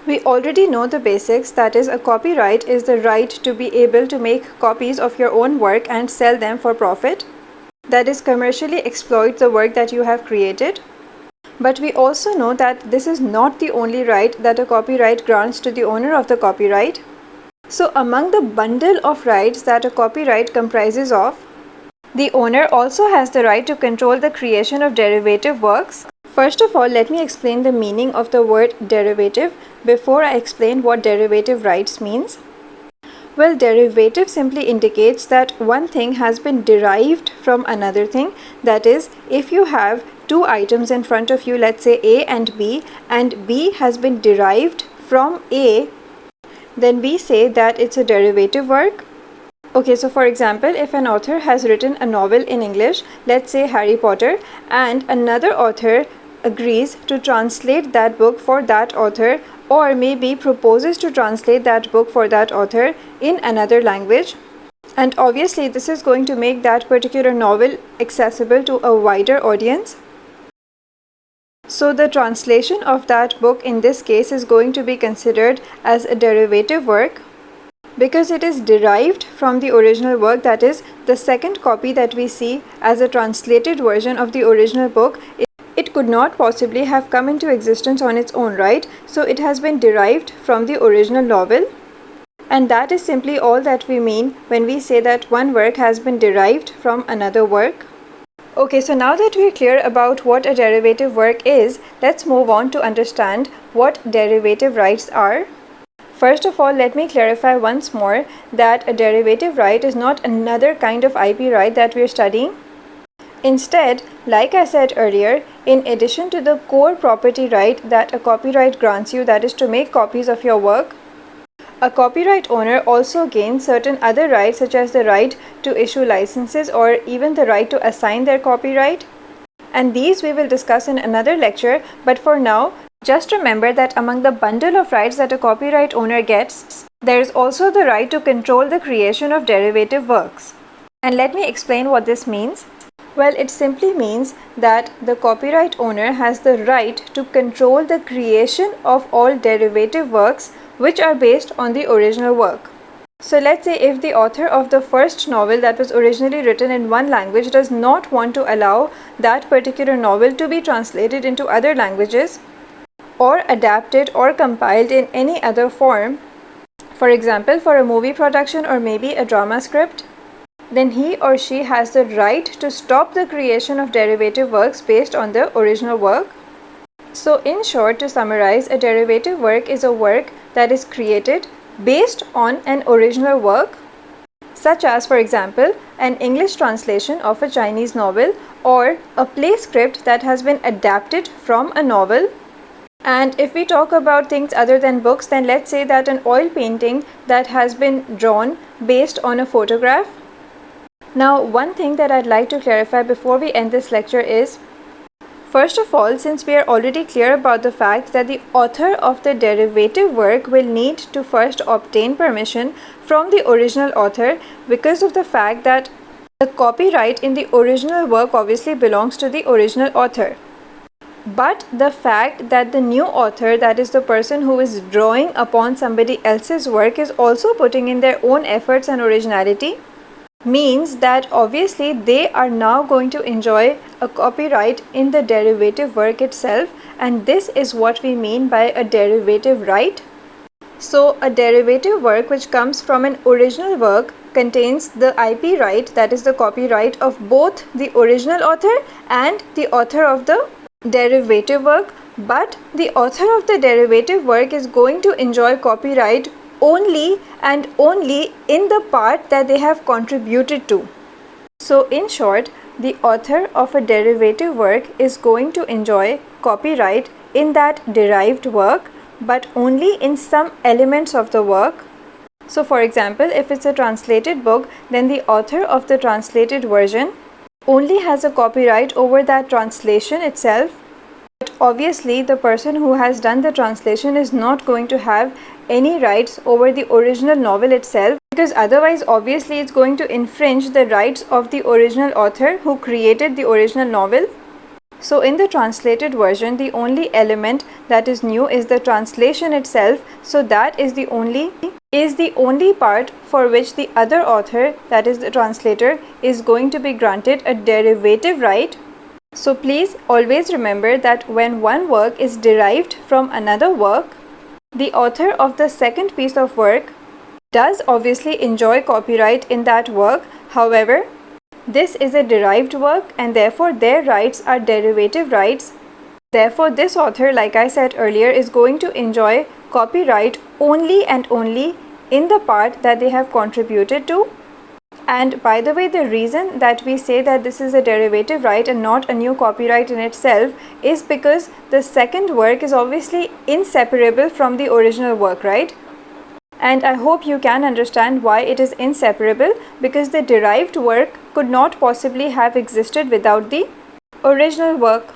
We already know the basics, that is, a copyright is the right to be able to make copies of your own work and sell them for profit. That is, commercially exploit the work that you have created. But we also know that this is not the only right that a copyright grants to the owner of the copyright. So among the bundle of rights that a copyright comprises of, the owner also has the right to control the creation of derivative works. First of all, let me explain the meaning of the word derivative before I explain what derivative rights means. Well, derivative simply indicates that one thing has been derived from another thing. That is, if you have two items in front of you, let's say A and B has been derived from A, then we say that it's a derivative work. Okay, so for example, if an author has written a novel in English, let's say Harry Potter, and another author agrees to translate that book for that author, or maybe proposes to translate that book for that author in another language, and obviously this is going to make that particular novel accessible to a wider audience. So the translation of that book in this case is going to be considered as a derivative work because it is derived from the original work. That is, the second copy that we see as a translated version of the original book, it could not possibly have come into existence on its own right, so it has been derived from the original novel. And that is simply all that we mean when we say that one work has been derived from another work. Okay, so now that we're clear about what a derivative work is, let's move on to understand what derivative rights are. First of all, let me clarify once more that a derivative right is not another kind of IP right that we're studying. Instead, like I said earlier, in addition to the core property right that a copyright grants you, that is to make copies of your work, a copyright owner also gains certain other rights such as the right to issue licenses or even the right to assign their copyright. And these we will discuss in another lecture, but for now, just remember that among the bundle of rights that a copyright owner gets, there is also the right to control the creation of derivative works. And let me explain what this means. Well, it simply means that the copyright owner has the right to control the creation of all derivative works which are based on the original work. So let's say if the author of the first novel that was originally written in one language does not want to allow that particular novel to be translated into other languages or adapted or compiled in any other form, for example for a movie production or maybe a drama script, then he or she has the right to stop the creation of derivative works based on the original work. So in short, to summarize, a derivative work is a work that is created based on an original work, such as for example an English translation of a Chinese novel or a play script that has been adapted from a novel. And if we talk about things other than books, then let's say that an oil painting that has been drawn based on a photograph. Now, one thing that I'd like to clarify before we end this lecture is, first of all, since we are already clear about the fact that the author of the derivative work will need to first obtain permission from the original author because of the fact that the copyright in the original work obviously belongs to the original author. But the fact that the new author, that is the person who is drawing upon somebody else's work, is also putting in their own efforts and originality, means that obviously they are now going to enjoy a copyright in the derivative work itself, and this is what we mean by a derivative right. So a derivative work which comes from an original work contains the IP right, that is the copyright of both the original author and the author of the derivative work, but the author of the derivative work is going to enjoy copyright only and only in the part that they have contributed to. So in short, the author of a derivative work is going to enjoy copyright in that derived work, but only in some elements of the work. So for example, if it's a translated book, then the author of the translated version only has a copyright over that translation itself. But obviously, the person who has done the translation is not going to have any rights over the original novel itself, because otherwise obviously it's going to infringe the rights of the original author who created the original novel. So in the translated version, the only element that is new is the translation itself. So that is the only part for which the other author, that is the translator, is going to be granted a derivative right. So please always remember that when one work is derived from another work, the author of the second piece of work does obviously enjoy copyright in that work. However, this is a derived work and therefore their rights are derivative rights. Therefore, this author, like I said earlier, is going to enjoy copyright only and only in the part that they have contributed to. And by the way, the reason that we say that this is a derivative right and not a new copyright in itself is because the second work is obviously inseparable from the original work, right? And I hope you can understand why it is inseparable, because the derived work could not possibly have existed without the original work.